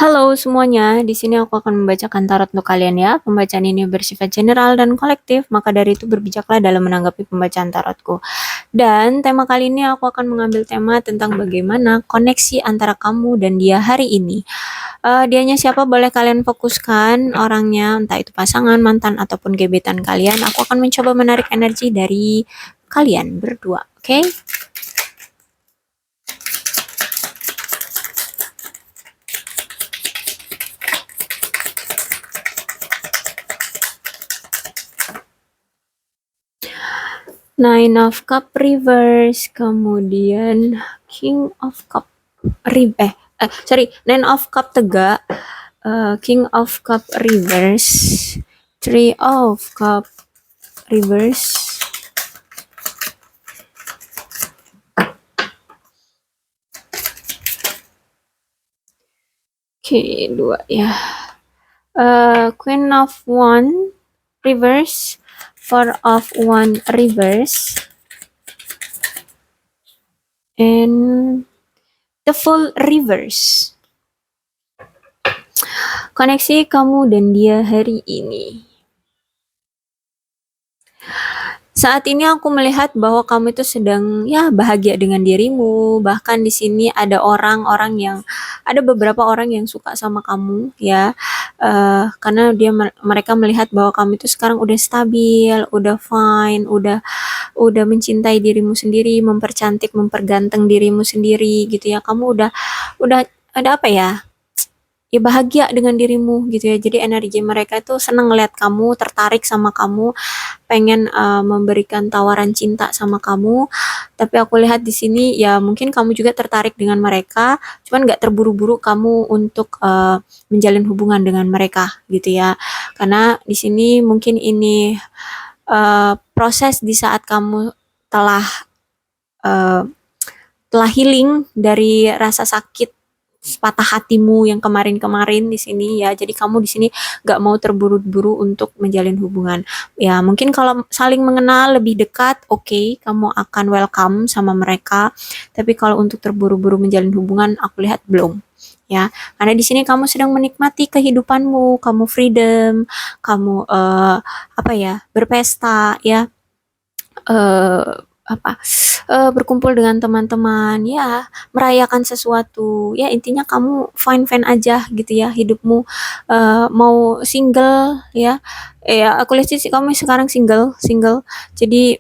Halo semuanya, di sini aku akan membacakan tarot untuk kalian ya. Pembacaan ini bersifat general dan kolektif, maka dari itu berbijaklah dalam menanggapi pembacaan tarotku. Dan tema kali ini aku akan mengambil tema tentang bagaimana koneksi antara kamu dan dia hari ini. Dianya siapa boleh kalian fokuskan orangnya, entah itu pasangan, mantan, ataupun gebetan kalian. Aku akan mencoba menarik energi dari kalian berdua, oke? Nine of Cup reverse, kemudian King of Cup Nine of Cup tegak, King of Cup reverse, Three of Cup reverse, oke, dua ya, Queen of One reverse, Four of One reverse, and the Full reverse. Koneksi kamu dan dia hari ini. Saat ini aku melihat bahwa kamu itu sedang ya bahagia dengan dirimu. Bahkan di sini ada beberapa orang yang suka sama kamu ya. Karena mereka melihat bahwa kamu itu sekarang udah stabil, udah fine, udah mencintai dirimu sendiri, mempercantik, memperganteng dirimu sendiri gitu ya. Kamu udah ada apa ya? Ya bahagia dengan dirimu gitu ya. Jadi energi mereka itu senang ngeliat kamu, tertarik sama kamu, pengen memberikan tawaran cinta sama kamu. Tapi aku lihat di sini ya mungkin kamu juga tertarik dengan mereka, cuman nggak terburu-buru kamu untuk menjalin hubungan dengan mereka gitu ya. Karena di sini mungkin ini proses di saat kamu telah uh, telah healing dari rasa sakit patah hatimu yang kemarin-kemarin di sini ya. Jadi kamu di sini gak mau terburu-buru untuk menjalin hubungan. Ya mungkin kalau saling mengenal lebih dekat, oke, kamu akan welcome sama mereka. Tapi kalau untuk terburu-buru menjalin hubungan, aku lihat belum. Ya, karena di sini kamu sedang menikmati kehidupanmu, kamu freedom, kamu apa ya, berpesta ya, eh apa berkumpul dengan teman-teman ya, merayakan sesuatu ya, intinya kamu fine fine aja gitu ya hidupmu. Mau single ya, ya aku lihat sih kamu sekarang single single jadi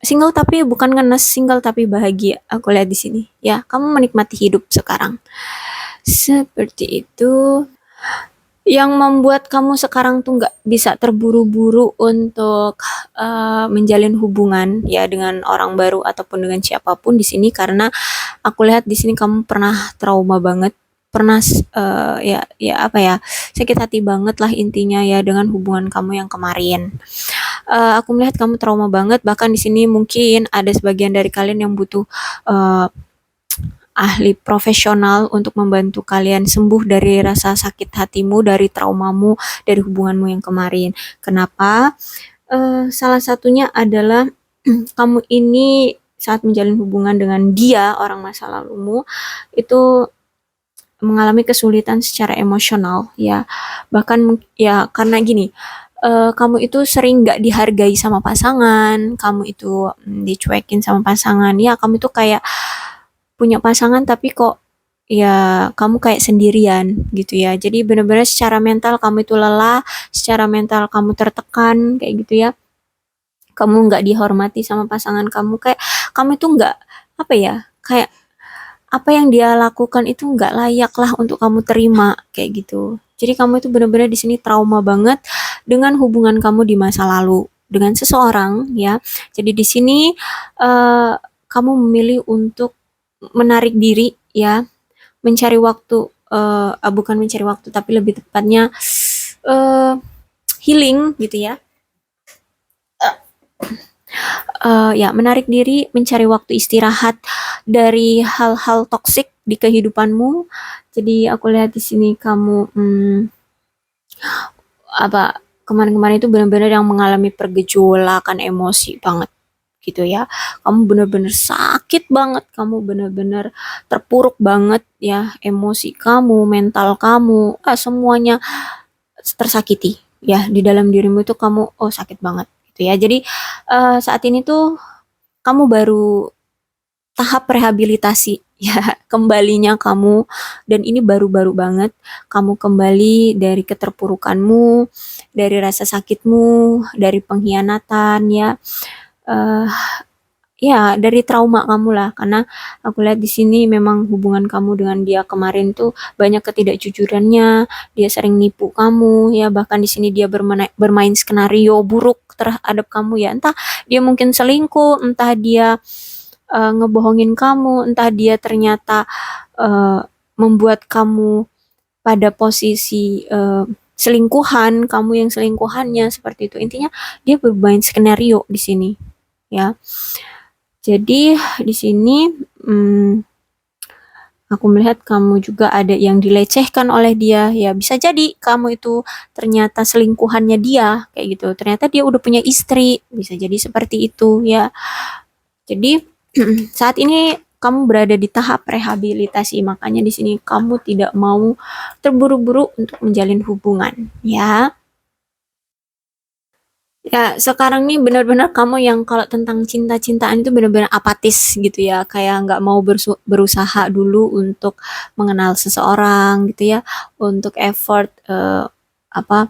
single tapi bukan ngenes, single tapi bahagia aku lihat di sini ya, kamu menikmati hidup sekarang seperti itu. Yang membuat kamu sekarang tuh nggak bisa terburu-buru untuk menjalin hubungan ya dengan orang baru ataupun dengan siapapun di sini, karena aku lihat di sini kamu pernah trauma banget, pernah ya ya apa ya, sakit hati banget lah intinya ya dengan hubungan kamu yang kemarin. Aku melihat kamu trauma banget, bahkan di sini mungkin ada sebagian dari kalian yang butuh eh, ahli profesional untuk membantu kalian sembuh dari rasa sakit hatimu, dari traumamu, dari hubunganmu yang kemarin. Kenapa? Salah satunya adalah kamu ini saat menjalin hubungan dengan dia, orang masa lalumu, itu mengalami kesulitan secara emosional ya. Bahkan ya karena gini, kamu itu sering nggak dihargai sama pasangan, kamu itu dicuekin sama pasangan, ya kamu itu kayak punya pasangan tapi kok ya kamu kayak sendirian gitu ya. Jadi benar-benar secara mental kamu itu lelah, secara mental kamu tertekan kayak gitu ya. Kamu nggak dihormati sama pasangan kamu, kayak kamu itu nggak apa ya, kayak apa yang dia lakukan itu nggak layak lah untuk kamu terima kayak gitu. Jadi kamu itu benar-benar di sini trauma banget dengan hubungan kamu di masa lalu dengan seseorang ya. Jadi di sini eh, kamu memilih untuk menarik diri ya, mencari waktu, bukan mencari waktu tapi lebih tepatnya eh, healing gitu ya. Ya menarik diri, mencari waktu istirahat dari hal-hal toksik di kehidupanmu. Jadi aku lihat di sini kamu apa, kemarin-kemarin itu benar-benar yang mengalami pergejolakan emosi banget gitu ya. Kamu benar-benar sakit banget, kamu benar-benar terpuruk banget ya, emosi kamu, mental kamu, semuanya tersakiti ya di dalam dirimu itu kamu sakit banget gitu ya. Jadi saat ini tuh kamu baru tahap rehabilitasi ya, kembalinya kamu, dan ini baru-baru banget kamu kembali dari keterpurukanmu, dari rasa sakitmu, dari pengkhianatan ya. eh Ya, dari trauma kamu lah, karena aku lihat di sini memang hubungan kamu dengan dia kemarin tuh banyak ketidakjujurannya, dia sering nipu kamu ya, bahkan di sini dia bermain skenario buruk terhadap kamu ya, entah dia mungkin selingkuh, entah dia ngebohongin kamu, entah dia ternyata eh, membuat kamu pada posisi selingkuhan, kamu yang selingkuhannya seperti itu. Intinya dia bermain skenario di sini ya. Jadi di sini hmm, aku melihat kamu juga ada yang dilecehkan oleh dia. Ya bisa jadi kamu itu ternyata selingkuhannya dia kayak gitu. Ternyata dia udah punya istri. Bisa jadi seperti itu ya. Jadi saat ini kamu berada di tahap rehabilitasi. Makanya di sini kamu tidak mau terburu-buru untuk menjalin hubungan ya. Ya, sekarang nih benar-benar kamu yang kalau tentang cinta-cintaan itu benar-benar apatis gitu ya, kayak nggak mau berusaha dulu untuk mengenal seseorang gitu ya, untuk effort apa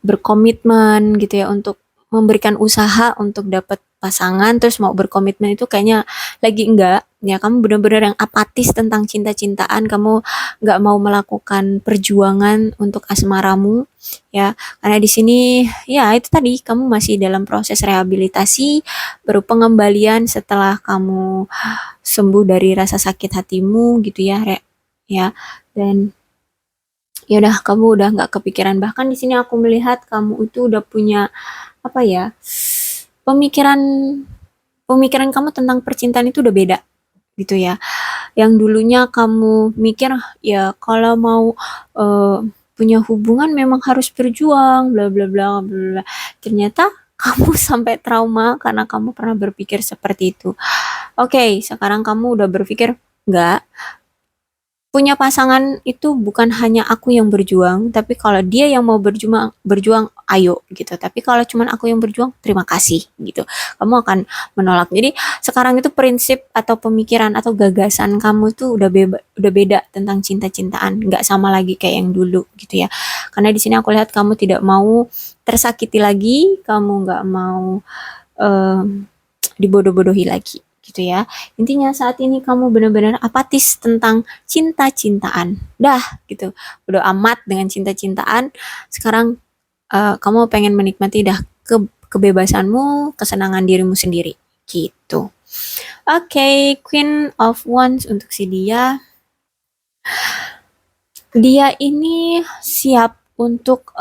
berkomitmen gitu ya, untuk memberikan usaha untuk dapat pasangan terus mau berkomitmen itu kayaknya lagi enggak ya, kamu benar-benar yang apatis tentang cinta-cintaan, kamu nggak mau melakukan perjuangan untuk asmaramu ya, karena di sini ya itu tadi kamu masih dalam proses rehabilitasi, baru pengembalian setelah kamu sembuh dari rasa sakit hatimu gitu ya, ya. Dan ya udah kamu udah nggak kepikiran, bahkan di sini aku melihat kamu itu udah punya apa ya, pemikiran pemikiran kamu tentang percintaan itu udah beda gitu ya, yang dulunya kamu mikir ya kalau mau eh, punya hubungan memang harus berjuang bla bla bla bla bla. Ternyata kamu sampai trauma karena kamu pernah berpikir seperti itu. Oke, sekarang kamu udah berpikir enggak, punya pasangan itu bukan hanya aku yang berjuang, tapi kalau dia yang mau berjuang, berjuang ayo gitu. Tapi kalau cuman aku yang berjuang, terima kasih gitu. Kamu akan menolak. Jadi sekarang itu prinsip atau pemikiran atau gagasan kamu tuh udah beda tentang cinta-cintaan, nggak sama lagi kayak yang dulu gitu ya. Karena di sini aku lihat kamu tidak mau tersakiti lagi, kamu nggak mau dibodoh-bodohi lagi gitu ya. Intinya saat ini kamu benar-benar apatis tentang cinta-cintaan. Dah gitu. Udah amat dengan cinta-cintaan. Sekarang kamu pengen menikmati dah kebebasanmu, kesenangan dirimu sendiri gitu. Oke, Queen of Wands untuk si dia. Dia ini siap untuk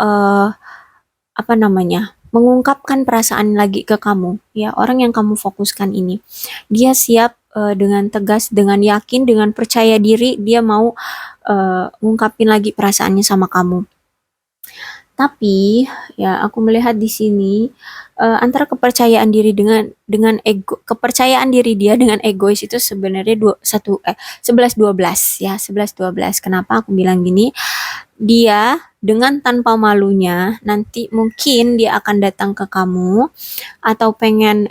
apa namanya? Mengungkapkan perasaan lagi ke kamu, ya, orang yang kamu fokuskan ini. Dia siap dengan tegas, dengan yakin, dengan percaya diri, dia mau ngungkapin lagi perasaannya sama kamu. Tapi ya aku melihat di sini antara kepercayaan diri dengan ego, kepercayaan diri dia dengan egois itu sebenarnya 11-12 ya, 11-12. Kenapa aku bilang gini? Dia dengan tanpa malunya nanti mungkin dia akan datang ke kamu atau pengen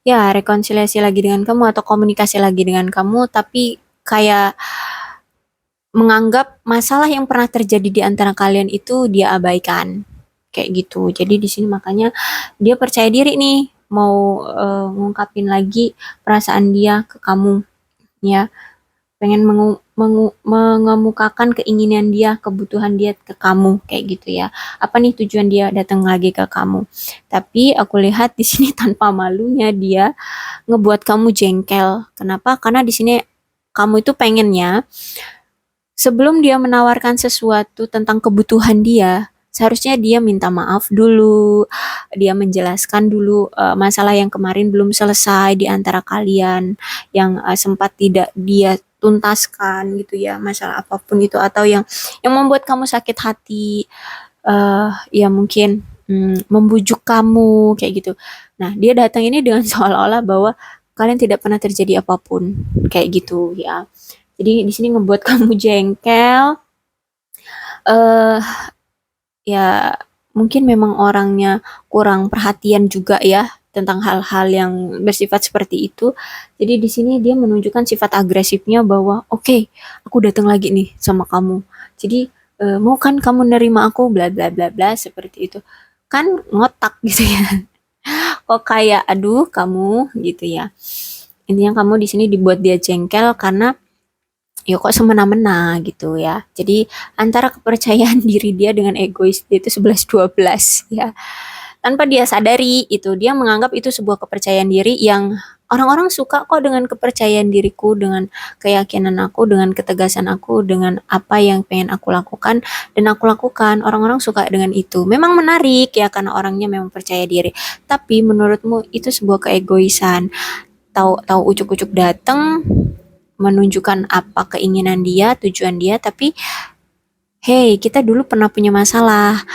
ya rekonsiliasi lagi dengan kamu atau komunikasi lagi dengan kamu, tapi kayak menganggap masalah yang pernah terjadi di antara kalian itu dia abaikan kayak gitu. Jadi di sini makanya dia percaya diri nih mau ngungkapin lagi perasaan dia ke kamu ya, pengen mengemukakan keinginan dia, kebutuhan dia ke kamu kayak gitu ya. Apa nih tujuan dia datang lagi ke kamu? Tapi aku lihat di sini tanpa malunya dia ngebuat kamu jengkel. Kenapa? Karena di sini kamu itu pengennya sebelum dia menawarkan sesuatu tentang kebutuhan dia, seharusnya dia minta maaf dulu, dia menjelaskan dulu masalah yang kemarin belum selesai di antara kalian, yang sempat tidak dia tuntaskan gitu ya, masalah apapun itu atau yang membuat kamu sakit hati, ya mungkin membujuk kamu kayak gitu. Nah, dia datang ini dengan seolah-olah bahwa kalian tidak pernah terjadi apapun kayak gitu ya. Jadi di sini ngebuat kamu jengkel. eh Ya, mungkin memang orangnya kurang perhatian juga ya tentang hal-hal yang bersifat seperti itu. Jadi di sini dia menunjukkan sifat agresifnya bahwa oke, aku datang lagi nih sama kamu. Jadi mau kan kamu nerima aku bla bla bla bla seperti itu. Kan ngotak gitu ya. Kok kayak aduh kamu gitu ya. Intinya kamu di sini dibuat dia jengkel karena ya kok semena-mena gitu ya. Jadi antara kepercayaan diri dia dengan egois dia itu 11-12 ya. Tanpa dia sadari itu dia menganggap itu sebuah kepercayaan diri yang orang-orang suka kok dengan kepercayaan diriku, dengan keyakinan aku, dengan ketegasan aku, dengan apa yang pengen aku lakukan dan aku lakukan. Orang-orang suka dengan itu. Memang menarik ya karena orangnya memang percaya diri. Tapi menurutmu itu sebuah keegoisan. Tahu ucuk-ucuk datang menunjukkan apa keinginan dia, tujuan dia, tapi hey, kita dulu pernah punya masalah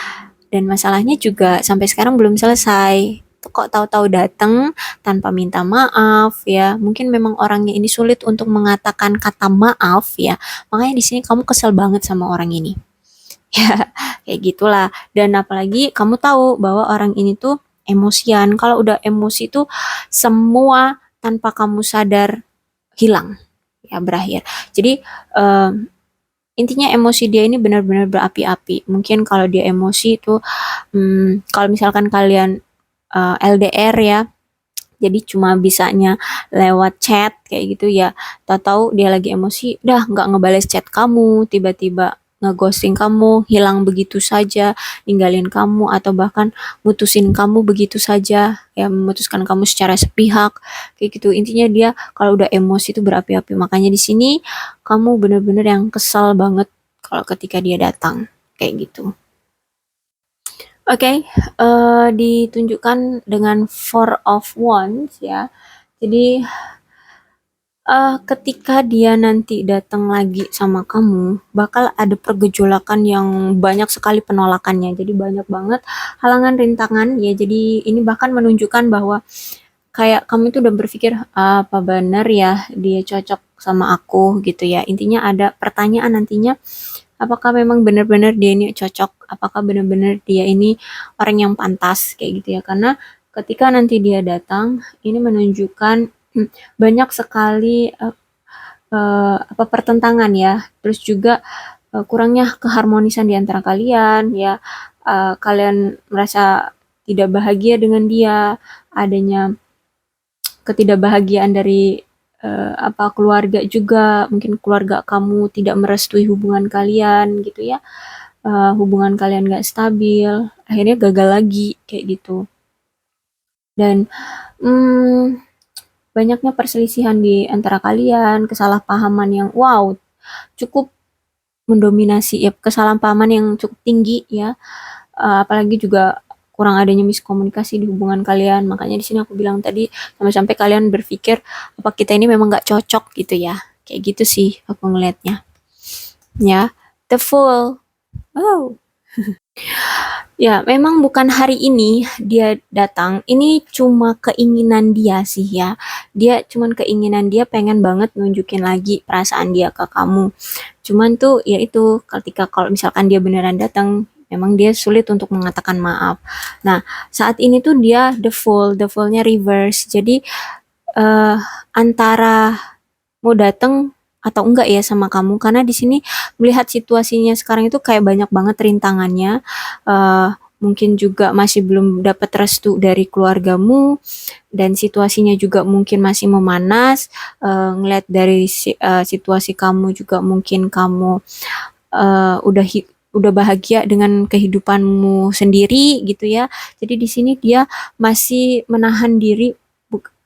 dan masalahnya juga sampai sekarang belum selesai. Kok tahu-tahu datang tanpa minta maaf ya. Mungkin memang orangnya ini sulit untuk mengatakan kata maaf ya. Makanya di sini kamu kesel banget sama orang ini. Ya, kayak gitulah. Dan apalagi kamu tahu bahwa orang ini tuh emosian. Kalau udah emosi tuh semua tanpa kamu sadar hilang ya berakhir. Jadi intinya emosi dia ini benar-benar berapi-api. Mungkin kalau dia emosi itu kalau misalkan kalian LDR ya, jadi cuma bisanya lewat chat kayak gitu ya. Tahu-tahu dia lagi emosi, dah nggak ngebales chat kamu, tiba-tiba ngeghosting kamu, hilang begitu saja, ninggalin kamu atau bahkan mutusin kamu begitu saja, ya memutuskan kamu secara sepihak kayak gitu. Intinya dia kalau udah emosi itu berapi-api. Makanya di sini kamu bener-bener yang kesal banget kalau ketika dia datang kayak gitu. Oke, ditunjukkan dengan Four of Wands ya. Jadi ketika dia nanti datang lagi sama kamu, bakal ada pergejolakan yang banyak sekali penolakannya. Jadi banyak banget halangan rintangan ya. Jadi ini bahkan menunjukkan bahwa kayak kamu itu udah berpikir apa benar ya dia cocok sama aku gitu ya. Intinya ada pertanyaan nantinya apakah memang benar-benar dia ini cocok, apakah benar-benar dia ini orang yang pantas kayak gitu ya. Karena ketika nanti dia datang ini menunjukkan banyak sekali apa pertentangan ya. Terus juga kurangnya keharmonisan di antara kalian ya. Kalian merasa tidak bahagia dengan dia, adanya ketidakbahagiaan dari apa keluarga juga, mungkin keluarga kamu tidak merestui hubungan kalian gitu ya. Hubungan kalian gak stabil, akhirnya gagal lagi kayak gitu. Dan hmm, banyaknya perselisihan di antara kalian, kesalahpahaman yang wow cukup mendominasi ya, kesalahpahaman yang cukup tinggi ya. Apalagi juga kurang adanya miskomunikasi di hubungan kalian. Makanya di sini aku bilang tadi sampai-sampai kalian berpikir apa kita ini memang nggak cocok gitu ya. Kayak gitu sih aku ngelihatnya. Ya, the Fool. Oh, ya memang bukan hari ini dia datang. Ini cuma keinginan dia sih ya. Dia cuman keinginan dia pengen banget nunjukin lagi perasaan dia ke kamu. Cuman tuh ya itu ketika kalau misalkan dia beneran datang memang dia sulit untuk mengatakan maaf. Nah, saat ini tuh dia the fool-nya reverse. Jadi eh antara mau datang atau enggak ya sama kamu karena di sini melihat situasinya sekarang itu kayak banyak banget rintangannya. eh Mungkin juga masih belum dapat restu dari keluargamu dan situasinya juga mungkin masih memanas. Ngelihat dari situasi kamu juga mungkin kamu udah bahagia dengan kehidupanmu sendiri gitu ya. Jadi di sini dia masih menahan diri,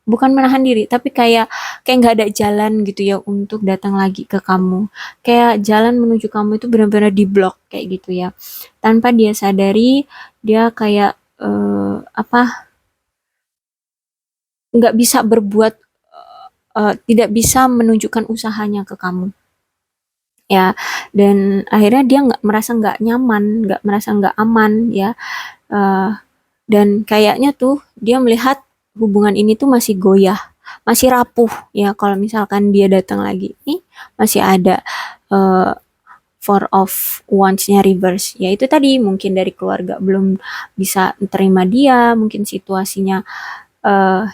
bukan menahan diri, tapi kayak nggak ada jalan gitu ya untuk datang lagi ke kamu. Kayak jalan menuju kamu itu benar-benar diblok kayak gitu ya. Tanpa dia sadari, dia kayak apa? Nggak bisa berbuat, tidak bisa menunjukkan usahanya ke kamu. Ya, dan akhirnya dia nggak merasa nggak nyaman, nggak merasa nggak aman ya. Uh, dan kayaknya tuh dia melihat hubungan ini tuh masih goyah, masih rapuh ya. Kalau misalkan dia datang lagi, nih masih ada uh, four of wands-nya reverse. Ya itu tadi mungkin dari keluarga belum bisa terima dia, mungkin situasinya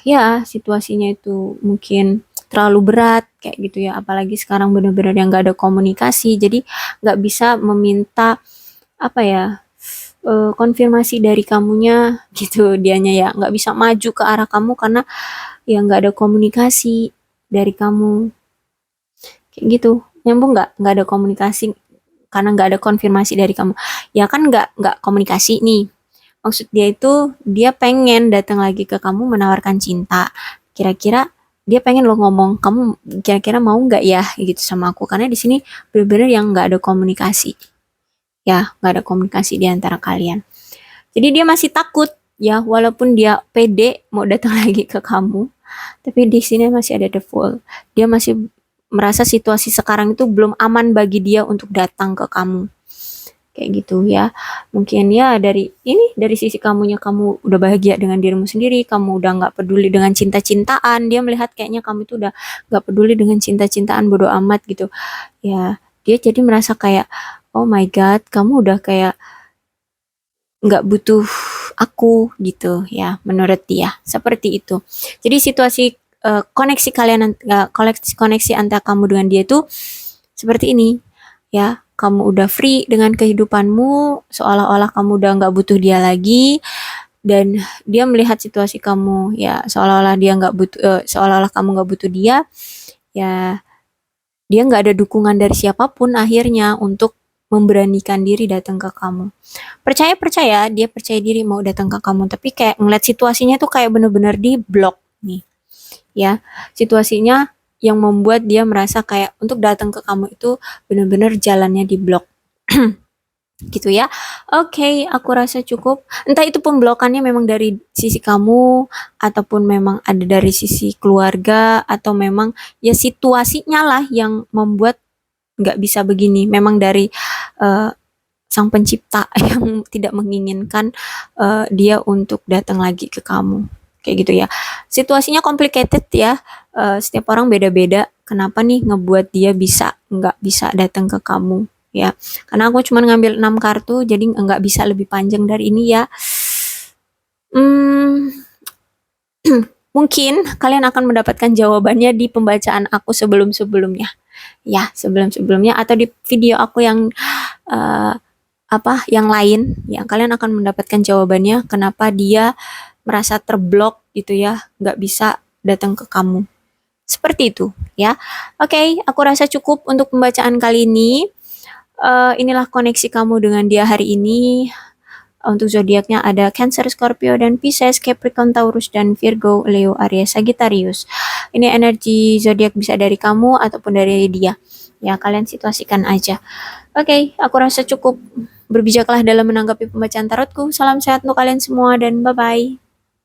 ya situasinya itu mungkin terlalu berat kayak gitu ya. Apalagi sekarang benar-benar yang nggak ada komunikasi, jadi nggak bisa meminta apa ya konfirmasi dari kamunya gitu, dianya ya nggak bisa maju ke arah kamu karena ya nggak ada komunikasi dari kamu kayak gitu. Nyambung nggak ada komunikasi karena nggak ada konfirmasi dari kamu, ya kan nggak komunikasi nih. Maksud dia itu dia pengen datang lagi ke kamu menawarkan cinta, kira-kira dia pengen lo ngomong kamu kira-kira mau nggak ya gitu sama aku, karena di sini bener-bener yang nggak ada komunikasi ya, nggak ada komunikasi di antara kalian. Jadi dia masih takut ya, walaupun dia pede mau datang lagi ke kamu, tapi di sini masih ada the fool. Dia masih merasa situasi sekarang itu belum aman bagi dia untuk datang ke kamu. Kayak gitu ya. Mungkin ya dari ini, dari sisi kamunya, kamu udah bahagia dengan dirimu sendiri, kamu udah nggak peduli dengan cinta-cintaan. Dia melihat kayaknya kamu itu udah nggak peduli dengan cinta-cintaan, bodo amat gitu. Ya, dia jadi merasa kayak, oh my god, kamu udah kayak nggak butuh aku gitu ya, menurut dia seperti itu. Jadi situasi koneksi kalian, koneksi antara kamu dengan dia itu seperti ini ya. Kamu udah free dengan kehidupanmu, seolah-olah kamu udah nggak butuh dia lagi, dan dia melihat situasi kamu ya seolah-olah dia nggak butuh, seolah-olah kamu nggak butuh dia ya. Dia nggak ada dukungan dari siapapun akhirnya untuk memberanikan diri datang ke kamu. Percaya dia percaya diri mau datang ke kamu, tapi kayak ngeliat situasinya tuh kayak bener-bener di blok nih ya. Situasinya yang membuat dia merasa kayak untuk datang ke kamu itu bener-bener jalannya di blok. Gitu ya. Oke, aku rasa cukup. Entah itu pemblokannya memang dari sisi kamu, ataupun memang ada dari sisi keluarga, atau memang ya situasinya lah yang membuat nggak bisa begini. Memang dari uh, sang pencipta yang tidak menginginkan dia untuk datang lagi ke kamu. Kayak gitu ya. Situasinya complicated ya. Setiap orang beda-beda. Kenapa nih ngebuat dia bisa nggak bisa datang ke kamu ya? Karena aku cuma ngambil 6 kartu, jadi nggak bisa lebih panjang dari ini ya. Hmm, mungkin kalian akan mendapatkan jawabannya di pembacaan aku sebelum-sebelumnya. Ya, sebelum-sebelumnya atau di video aku yang uh, yang lain, ya kalian akan mendapatkan jawabannya kenapa dia merasa terblok gitu ya, nggak bisa datang ke kamu. Seperti itu ya. Oke, aku rasa cukup untuk pembacaan kali ini. Inilah koneksi kamu dengan dia hari ini. Untuk zodiaknya ada Cancer, Scorpio, dan Pisces, Capricorn, Taurus, dan Virgo, Leo, Aries, Sagittarius. Ini energi zodiak bisa dari kamu ataupun dari dia. Ya, kalian situasikan aja. Oke, aku rasa cukup. Berbijaklah dalam menanggapi pembacaan tarotku. Salam sehat untuk kalian semua dan bye-bye.